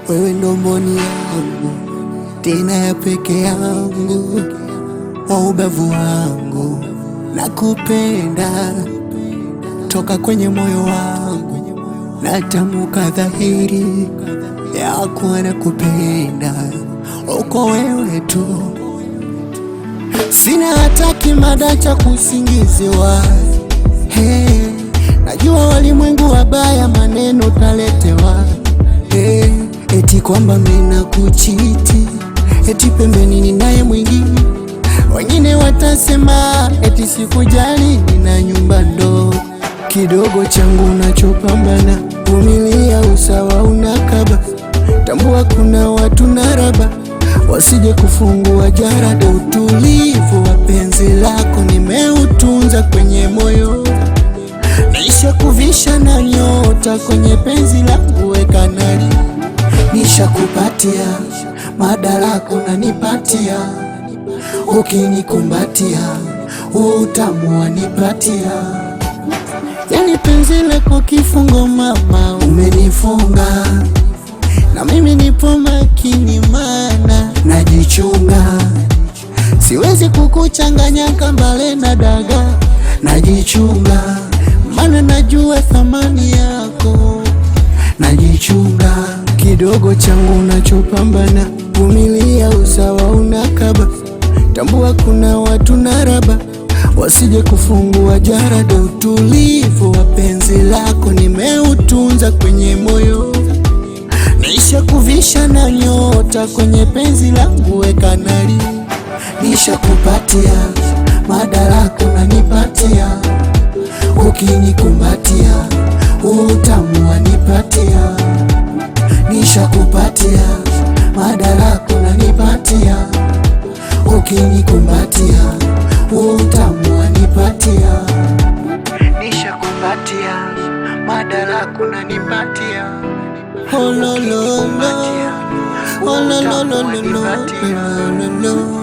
Wewe ndo mboni yangu, tena ya peke yangu, wa ubavu wangu, nakupenda toka kwenye moyo wangu, natamka dhahiri ya kuwa nakupenda, uko wewe tu. Sina hata kimada cha kusingiziwa, najua walimwengu wabaya maneno taletewa, eti kwamba mina kuchiti, eti pembeni ninaye mwingine. Wengine watasema eti sikujali, nina nyumba ndo kidogo changu nachopambana. Vumilia, usawa unakaba, tambua kuna watu naraba, wasije kufungua jarada. Utulivu wa penzi lako nimeutunza kwenye moyo, nisha kuvisha na nyota kwenye penzi langu, weka nari. Nisha kupatia madaraka unanipatia, ukinikumbatia utamu wanipatia. Yani penzi lako kifungo mama, umenifunga na mimi nipo makini, mana najichunga. Siwezi kukuchanganya kambale na daga, najichunga mana najua thamani yako. Najichunga kidogo changu nachopambana. Vumilia, usawa unakaba, tambua kuna watu naraba, wasije kufungua jarada. Utulivu wa penzi lako nimeutunza kwenye moyo, nisha kuvisha na nyota kwenye penzi langu, weka nari. Nisha kupatia madaraka unanipatia, ukinikumbatia utamu wanipatia. Nisha kupatia madaraka unanipatia, ukinikumbatia utamu wanipatia. Nisha kupatia madaraka unanipatia, oh lo lo lo, oh lo lo lo lo lo lo.